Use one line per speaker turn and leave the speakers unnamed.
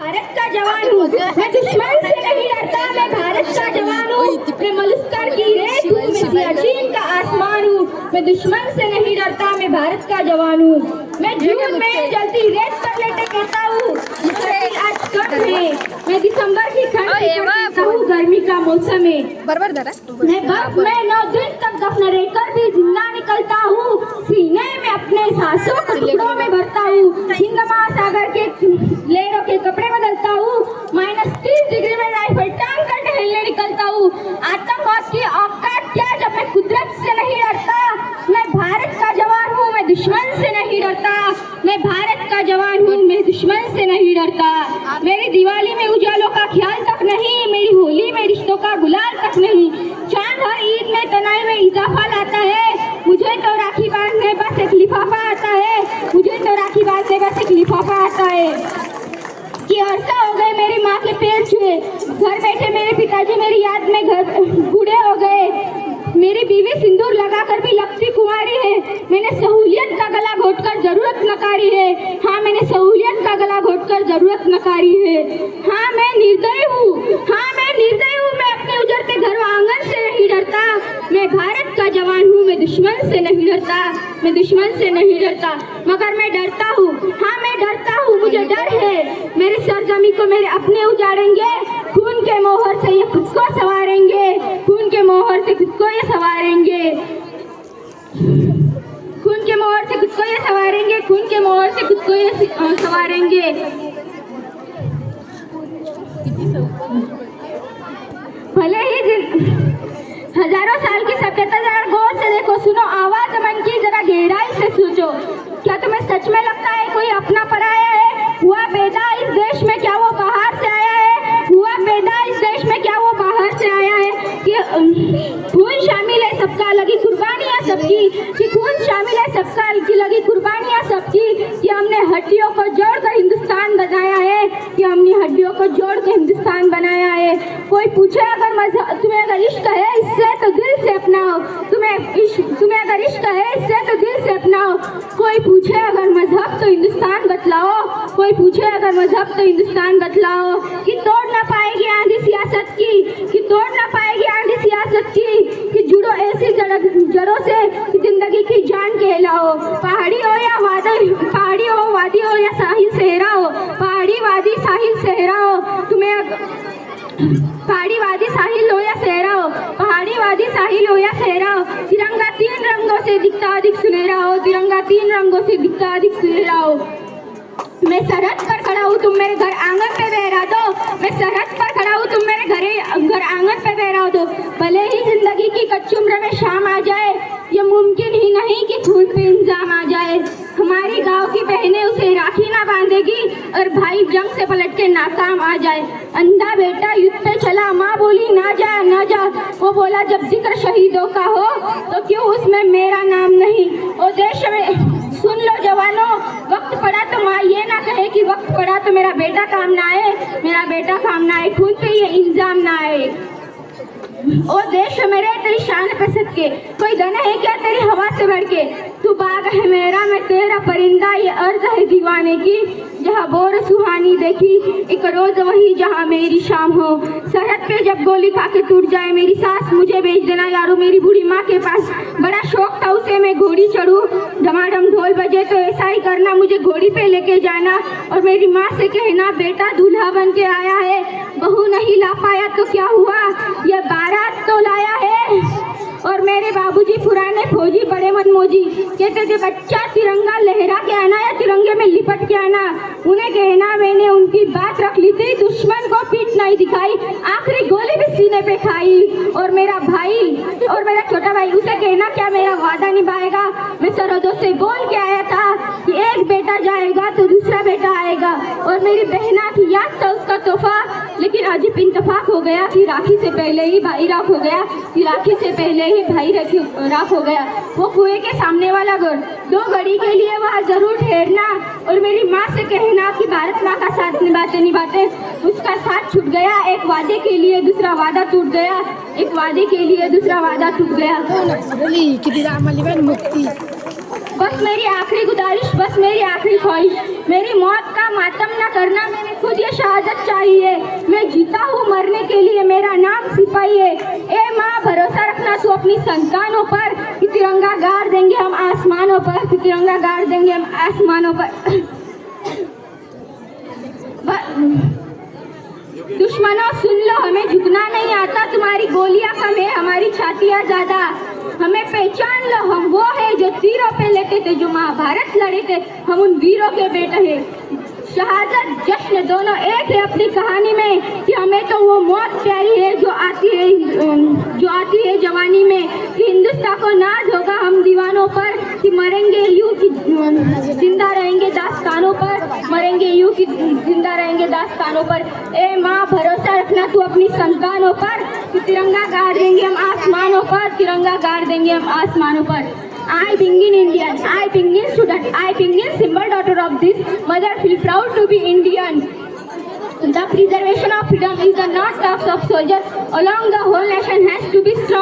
भारत का जवान हूँ, मैं दुश्मन से नहीं डरता। मैं भारत का जवान हूँ, मैं मलुस्कर की रेत हूँ, मैं सियाचिन का आसमान हूँ। मैं दुश्मन से नहीं डरता, मैं भारत का जवान हूँ। मैं जून में जलती रेत पर लेटे कहता हूँ आज कम है। मैं दिसंबर की ठंड कहता हूँ गर्मी का मौसम है। मैं बस मैं 9 दिन तक दफन रहकर भी जिंदा निकलता हूँ। सीने में अपने सांसों को टुकड़ों में भरता हूँ। हिंद महासागर के लहरों के कपड़े बदलता हूँ। -30 डिग्री में राइफल टांग कर टहलने निकलता हूँ। आतंकवाद की औकात क्या जब मैं कुदरत से नहीं डरता। मैं भारत का जवान हूँ, मैं दुश्मन से नहीं डरता। मैं भारत का जवान हूँ, मैं दुश्मन से नहीं डरता। मेरी दिवाली में उजालों का ख्याल तक नहीं, मेरी होली में रिश्तों का गुलाल तक नहीं। चांद हर ईद में तनाई में इजाफा लाता है। मुझे तो राखी बांधने बस एक लिफाफा आता है। मुझे तो राखी बांधने बस एक लिफाफा आता है कि अरसा हो गए मेरी माँ के पैर छुए। घर बैठे मेरे पिताजी मेरी याद में घर बूढ़े हो गए। मेरी बीवी सिंदूर लगाकर भी लगती कुंवारी है। मैंने सहूलियत का गला घोटकर जरूरत नकारी है। हाँ, मैंने सहूलियत का गला घोटकर जरूरत नकारी है। हाँ, मैं निर्दयी हूँ। हाँ, मैं निर्दयी हूँ। मैं अपने उजड़ते घर आंगन से नहीं डरता। मैं भारत का जवान हूँ, मैं दुश्मन से नहीं डरता। मैं दुश्मन से नहीं डरता, मगर मैं डरता हूँ। हाँ, मैं डरता हूँ, मुझे डर है। मेरी सरजमी को मेरे अपने उजाड़ेंगे। खून के मोहर से ये खुद को संवारेंगे। खून के मोहर से खुद को ये संवारेंगे। खून के मोहर से खुद को ये संवारेंगे। खून के मोहर से खुद को ये संवारेंगे। भले ही हजारों साल की सभ्यता जरा गौर से देखो, सुनो आवाज मन की, जरा गहराई से सोचो। क्या तुम्हें सच में लगता है कोई अपना पराया है? हुआ पैदा इस देश में, क्या वो बाहर से आया है? हुआ पैदा इस देश में, क्या वो बाहर से आया है? कि खून शामिल है सबका, लगी कुर्बानियां सबकी। कि खून शामिल है सबका, लगी कुर्बानियां सबकी। कि हमने हड्डियों को जोड़कर हिंदुस्तान बनाया है। कि हमने हड्डियों को जोड़कर हिंदुस्तान बनाया है। कोई पूछे अगर मजहब तुम्हें अगर इश्क है इससे तो दिल से अपनाओ। तुम्हें अगर इश्क है इससे तो दिल से अपनाओ। कोई पूछे अगर मजहब तो हिंदुस्तान बतलाओ। कोई पूछे अगर मजहब तो हिंदुस्तान बतलाओ। कि तोड़ ना पाएगी आंधी सियासत की। कि तोड़ ना पाएगी आंधी सियासत की। कि जुड़ो ऐसी जड़ों से कि जिंदगी की जान कहलाओ। पहाड़ी हो या वादी, पहाड़ी हो वादी हो या साहिल सहरा हो। पहाड़ी वादी साहिल सहरा हो। पहाड़ी वादी साहिल हो या सहरा हो। पहाड़ी वादी साहिल हो या सहरा हो। तिरंगा 3 रंगों से दिखता अधिक सुनहरा हो। तिरंगा 3 रंगों से दिखता अधिक सुनहरा हो। मैं सरहद पर खड़ा हूँ, तुम मेरे घर आंगन पे बहरा दो। मैं सरहद पर खड़ा हूँ, तुम मेरे घर आंगन पे बहरा दो। भले ही जिंदगी की कच्ची उम्र में शाम आ जाए, ये मुमकिन ही नहीं कि खून पे इंजाम आ जाए। हमारी गांव की बहनें उसे राखी ना बांधेगी और भाई जंग से पलट के नाकाम आ जाए। अंधा बेटा युद्ध पे चला, माँ बोली ना जा ना जा। वो बोला जब जिक्र शहीदों का हो तो क्यों उसमें मेरा नाम नहीं। ओ देश में सुन लो जवानों, वक्त पड़ा तो माँ ये ना कहे कि वक्त पड़ा तो मेरा बेटा काम ना आए। मेरा बेटा काम ना आए, खून पे ये इल्जाम ना आए। ओ देश मेरे तेरी शान पे सदके, कोई गन है क्या तेरी हवा से बढ़ के। तू बाग है मेरा, मैं तेरा परिंदा, ये अर्ज है दीवाने की। जहाँ बोर सुहानी देखी एक रोज वही जहाँ मेरी शाम हो। सरहद पे जब गोली खा के टूट जाए मेरी सांस, मुझे भेज देना यारो मेरी बूढ़ी माँ के पास। बड़ा शौक था उसे मैं घोड़ी चढ़ूं, धमाधम ढोल बजे तो ऐसा ही करना, मुझे घोड़ी पे लेके जाना। और मेरी माँ से कहना बेटा दूल्हा बन के आया है, बहू नहीं ला पाया तो क्या हुआ, ये बारात तो लाया है। और मेरे बाबूजी पुराने फौजी बड़े मनमोजी कहते थे बच्चा तिरंगा लहरा के आना या तिरंगे में लिपट के आना। उन्हें कहना मैंने उनकी बात रख ली थी, दुश्मन को पीठ नहीं दिखाई, आखिरी गोली भी सीने पे खाई। और मेरा भाई और मेरा छोटा भाई, उसे कहना क्या मेरा वादा निभाएगा। मैं सरहदों से बोल के आया था कि एक बेटा जाएगा तो दूसरा बेटा आएगा। और मेरी बहना की याद था उसका तोहफा, लेकिन अजीब इंतफाक हो गया कि राखी से पहले ही भाई राख हो गया। कि राखी से पहले ही भाई राख हो गया। वो कुएं के सामने वाला घर, 2 घड़ी के लिए वहाँ जरूर ठहरना। और मेरी माँ से कहना कि भारत माँ का साथ निभाते निभाते उसका साथ छूट गया। एक वादे के लिए दूसरा वादा टूट गया। एक वादे के लिए दूसरा वादा टूट गया। बस मेरी आखिरी गुजारिश, बस मेरी आखिरी ख्वाहिश, मेरी मौत का मातम न करना, मैंने खुद ये शहादत चाहिए। मैं जीता हूँ मरने के लिए, मेरा नाम सिपाही है। ए माँ, भरोसा रखना तू अपनी संतानों पर कि तिरंगा गाड़ देंगे हम आसमानों पर, कि तिरंगा गाड़ देंगे हम आसमानों पर। दुश्मनों सुन लो, हमें झुकना नहीं आता, तुम्हारी गोलियां कम है, हमारी छातियां ज्यादा। हमें पहचान लो, हम वो है जो तीरों पे लेटे थे, जो महाभारत लड़े थे, हम उन वीरों के बेटे हैं। शहादत जश्न दोनों एक है अपनी कहानी में, कि हमें तो वो मौत प्यारी है जो आती है जवानी में, कि हिंदुस्तान को नाज होगा हम दीवानों पर, कि मरेंगे यूं कि जिंदा रहेंगे दास्तानों पर, मरेंगे यूं कि जिंदा रहेंगे दास्तानों पर। ए माँ, भरोसा रखना तू अपनी संतानों पर कि तिरंगा गाड़ देंगे हम आसमानों पर, तिरंगा गाड़ देंगे हम आसमानों पर। I Pingin Indian, I Pingin student, I Pingin symbol daughter of this mother feel proud to be Indian. The preservation of freedom is the not task of soldiers. Along the whole nation has to be strong.